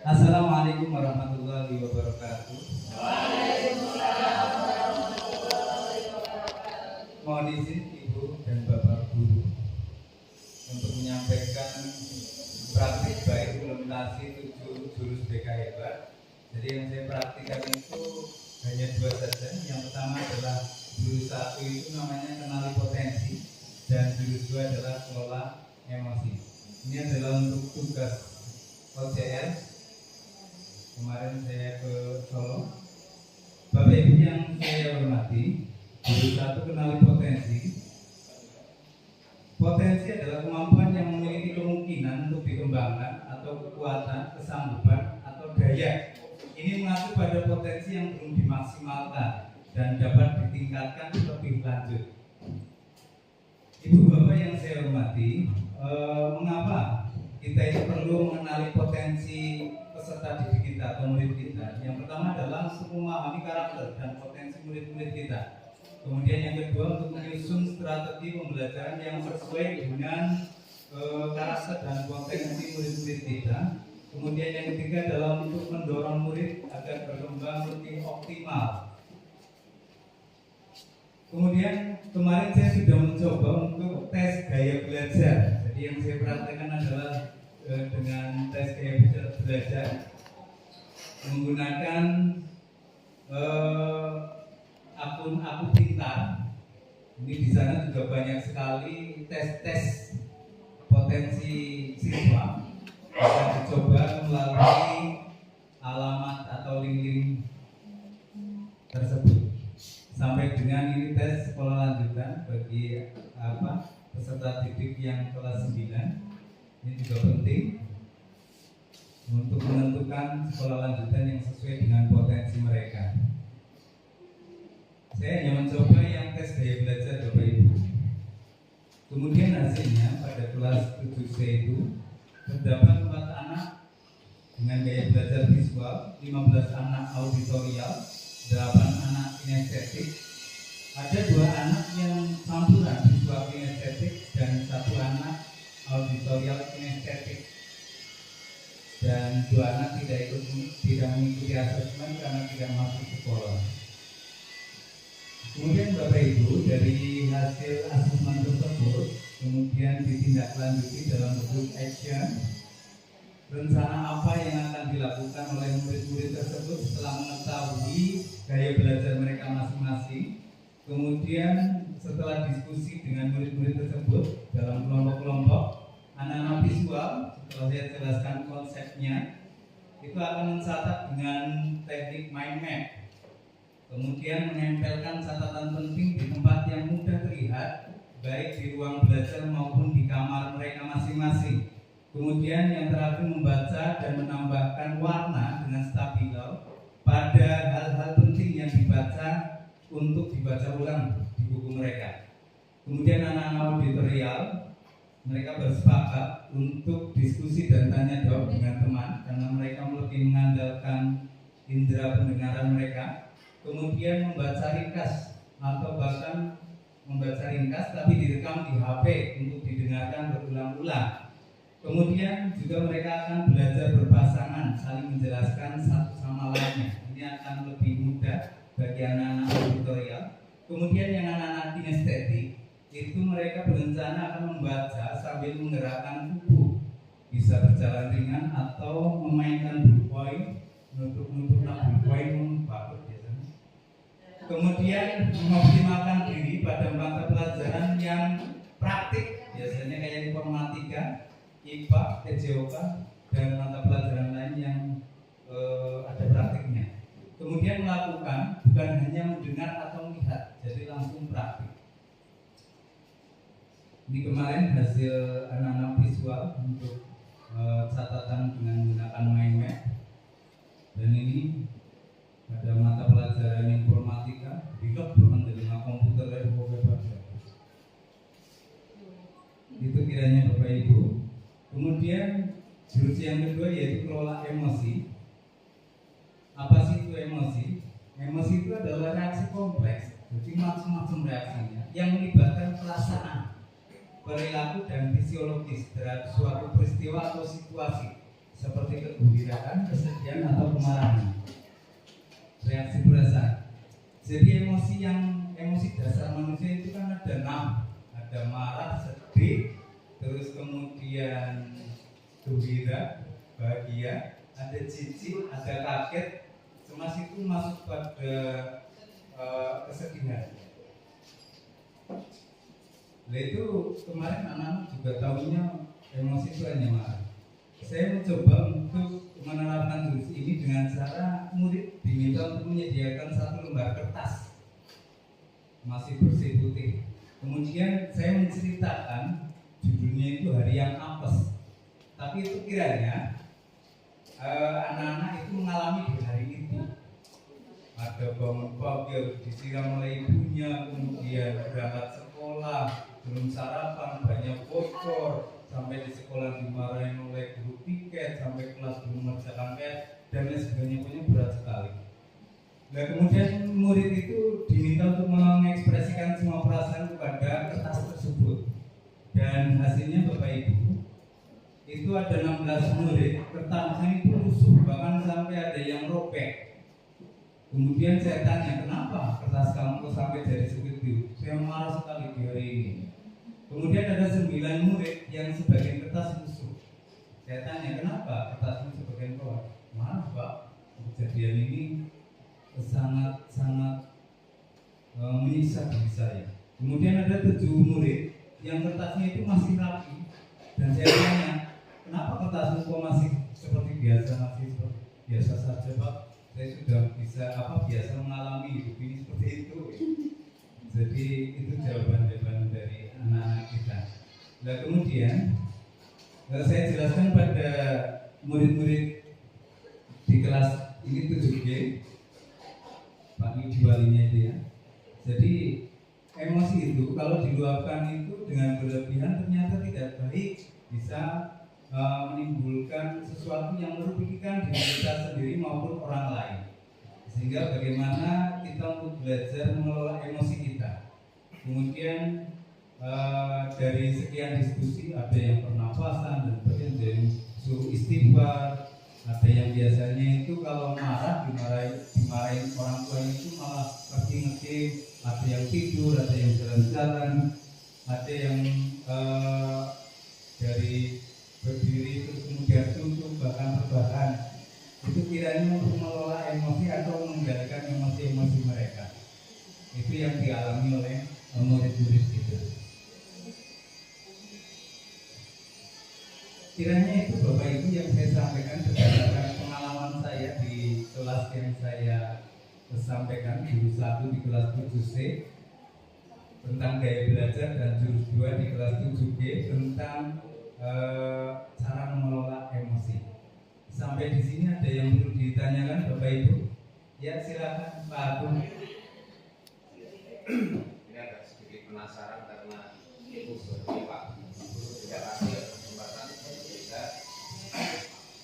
Assalamualaikum warahmatullahi wabarakatuh. Mohon izin Ibu dan Bapak Guru untuk menyampaikan praktik baik implementasi 7 jurus BK hebat. Jadi yang saya praktikkan itu hanya 2 saja. Yang pertama adalah jurus 1 itu namanya kenali potensi, dan jurus 2 adalah kelola emosi. Ini adalah untuk tugas OCR. Kemarin saya ke Solo. Bapak Ibu yang saya hormati, jurus 1 kenali potensi. Potensi adalah kemampuan yang memiliki kemungkinan untuk dikembangkan atau kekuatan, kesanggupan, atau daya. Ini mengacu pada potensi yang belum dimaksimalkan dan dapat ditingkatkan lebih lanjut. Ibu Bapak yang saya hormati, mengapa kita ini perlu mengenali potensi peserta didik kita atau murid kita? Yang pertama adalah untuk memahami karakter dan potensi murid-murid kita. Kemudian yang kedua untuk menyusun strategi pembelajaran yang sesuai dengan karakter dan potensi murid-murid kita. Kemudian yang ketiga adalah untuk mendorong murid agar berkembang lebih optimal. Kemudian kemarin saya sudah mencoba untuk tes gaya belajar. Jadi yang saya praktekkan adalah dengan tes gaya belajar menggunakan akun Aku Pintar. Ini di sana juga banyak sekali tes-tes potensi siswa. Bisa dicoba melalui alamat atau link-link tersebut. Sampai dengan ini tes sekolah lanjutan bagi peserta didik yang kelas 9. Ini juga penting untuk menentukan sekolah lanjutan yang sesuai dengan potensi mereka. Saya hanya mencoba yang tes gaya belajar Bapak Ibu. Kemudian hasilnya pada kelas 7C itu terdapat 4 anak dengan gaya belajar visual, 15 anak auditorial, 8 anak kinestetik. Ada 2 anak yang campuran visual kinestetik dan 1 anak auditorial kinestetik. Dan 2 anak tidak mengikuti asesmen karena tidak masuk sekolah. Kemudian Bapak Ibu, dari hasil asesmen tersebut kemudian ditindaklanjuti dalam bentuk action. Rencana apa yang akan dilakukan oleh murid-murid tersebut setelah mengetahui gaya belajar mereka masing-masing. Kemudian setelah diskusi dengan murid-murid tersebut dalam kelompok-kelompok, anak-anak visual, setelah saya jelaskan konsepnya, itu akan mencatat dengan teknik mind map. Kemudian menempelkan catatan penting di tempat yang mudah terlihat, baik di ruang belajar maupun di kamar mereka masing-masing. Kemudian yang terakhir membaca dan menambahkan warna dengan stabilo pada hal-hal penting yang dibaca untuk dibaca ulang di buku mereka. Kemudian anak-anak auditorial, mereka bersepakat untuk diskusi dan tanya jawab dengan teman karena mereka lebih mengandalkan indera pendengaran mereka. Kemudian membaca ringkas atau bahkan membaca ringkas tapi direkam di HP untuk didengarkan berulang-ulang. Kemudian juga mereka akan belajar berpasangan, saling menjelaskan satu sama lainnya. Ini akan lebih mudah bagi anak-anak auditorial. Kemudian yang anak-anak kinestetik itu mereka berencana akan membaca sambil menggerakkan tubuh, bisa berjalan ringan atau memainkan ballpoint, nutup-nutup ballpoint bagus biasanya. Kemudian mengoptimalkan diri pada mata pelajaran yang praktik, biasanya kayak informatika, IPA, TJOK, dan mata pelajaran lain yang ada praktiknya. Kemudian melakukan bukan hanya mendengar atau melihat, jadi langsung praktik. Ini kemarin hasil anak-anak visual untuk catatan dengan menggunakan mind map. Dan ini pada mata pelajaran informatika, bisa menerima komputer dari beberapa. Itu kiranya Bapak Ibu. Kemudian jurus yang kedua yaitu kelola emosi. Apa sih itu emosi? Emosi itu adalah reaksi kompleks, jadi macam-macam reaksinya yang melibatkan perasaan, perilaku dan fisiologis terhadap suatu peristiwa atau situasi seperti kegembiraan, kesedihan atau kemarahan. Reaksi perasaan. Jadi emosi dasar manusia itu kan ada 6, ada marah, sedih, terus kemudian gembira, bahagia, ada jijik, ada kaget, cemas itu masuk pada kesedihan. Nah itu kemarin anak-anak juga tahunya emosi itu hanya marah. Saya mencoba untuk menerapkan jurus ini dengan cara murid diminta untuk menyediakan 1 lembar kertas masih bersih putih. Kemudian saya menceritakan judulnya itu hari yang apes. Tapi itu kiranya anak-anak itu mengalami di hari itu. Ada bangun pagi harus disiram oleh ibunya, kemudian berangkat sekolah, belum sarapan, banyak bocor, sampai di sekolah dimarahin oleh guru piket, sampai kelas belum mengerjakan PR, dan lain sebagainya, punya berat sekali. Nah kemudian murid itu diminta untuk mengekspresikan semua perasaan kepada kertas tersebut, dan hasilnya Bapak Ibu itu ada 16 murid, kertasnya itu rusuh, bahkan sampai ada yang robek. Kemudian saya tanya, kenapa kertas kamu kok sampai jadi segitu? Saya marah sekali di hari ini. Kemudian ada 9 murid yang sebagian kertas rusuh. Saya tanya, kenapa kertasmu sebagian bawah? Maaf Pak, kejadian ini sangat menyiksa diri saya. Kemudian ada 7 murid yang kertasnya itu masih rapi. Dan saya tanya, kenapa kertasmu kok masih seperti biasa, masih seperti biasa saja Pak? Saya sudah biasa mengalami hidup ini seperti itu. Jadi itu jawaban-jawaban dari anak-anak kita. Nah kemudian saya jelaskan pada murid-murid di kelas ini 7G, Pak Yudi walinya itu ya. Jadi emosi itu kalau diluapkan itu dengan berlebihan ternyata tidak baik, bisa menimbulkan sesuatu yang merugikan diri kita sendiri maupun orang lain. Sehingga bagaimana kita untuk belajar mengelola emosi kita. Kemudian dari sekian diskusi ada yang pernapasan dan sebagainya, ada yang suruh istighfar, ada yang biasanya itu kalau marah dimarahin orang tua itu malah ngerti-ngerti, ada yang tidur, ada yang jalan-jalan, ada yang dari berdiri terus kemudian duduk bahkan rebahan. Itu kiranya untuk mengelola emosi atau mengendalikan emosi-emosi mereka. Itu yang dialami oleh murid-murid itu. Kiranya itu Bapak Ibu yang saya sampaikan berdasarkan pengalaman saya di kelas yang saya sampaikan, jurus 1 di kelas 7C tentang gaya belajar, dan jurus 2 di kelas 7G tentang cara mengelola emosi. Sampai di sini ada yang perlu ditanyakan Bapak Ibu? Ya silakan Pak Agung. Ini agak sedikit penasaran karena Ibu sebagai Pak Guru tidak kasih kesempatan berbeda.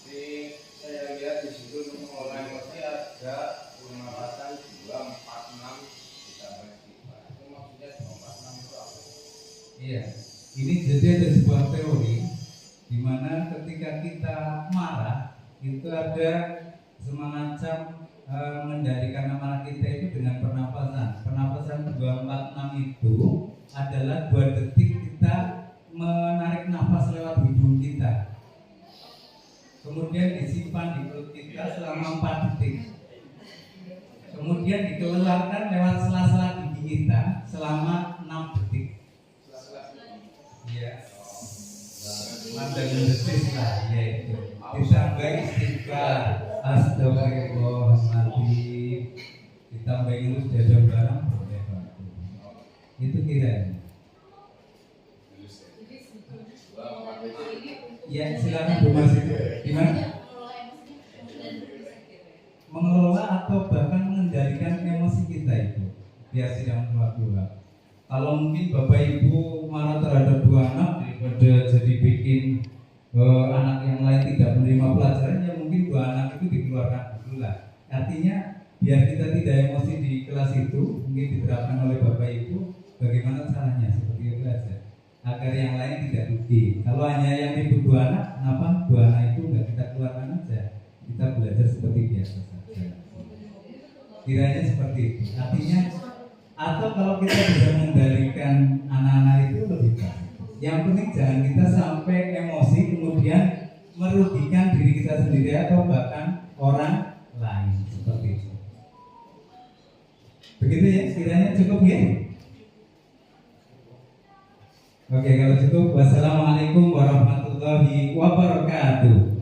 Jadi saya lihat di situ untuk mengelola emosi ada penampasan 2, 4, 6 ditambah 3. Itu maksudnya 2, 4, 6 itu apa? Iya. Ini jadi ada sebuah teori di mana ketika kita marah itu ada semacam mengendalikan amarah kita itu dengan pernapasan. Pernapasan 2, 4, 6 itu adalah 2 detik kita menarik nafas lewat hidung kita. Kemudian disimpan di perut kita selama 4 detik. Kemudian dikeluarkan lewat sela-sela gigi kita selama 6 detik. Ya, mandang detik lah, ya itu. Ditambah istighfar, astagfirullahaladzim, ditambah ilmu dada barang boleh bantu. Itu kiranya. Ya silakan Bu Mas. Gimana? Mengelola atau bahkan mengendalikan emosi kita itu biar tidak meluap-luap. Kalau mungkin Bapak Ibu marah terhadap 2 anak daripada jadi bikin anak yang lain tidak menerima pelajaran, ya mungkin 2 anak itu dikeluarkan dulu lah. Artinya biar kita tidak emosi di kelas itu, mungkin diterapkan oleh Bapak Ibu bagaimana caranya seperti itu aja, agar yang lain tidak rugi. Kalau hanya yang ribut 2 anak, kenapa 2 anak itu nggak kita keluarkan biasa saja. Kiranya seperti itu. Artinya, atau kalau kita bisa mengendalikan anak-anak itu lebih baik. Yang penting jangan kita sampai emosi kemudian merugikan diri kita sendiri atau bahkan orang lain seperti itu. Begitu ya, kiranya cukup ya. Oke, kalau cukup, wassalamualaikum warahmatullahi wabarakatuh.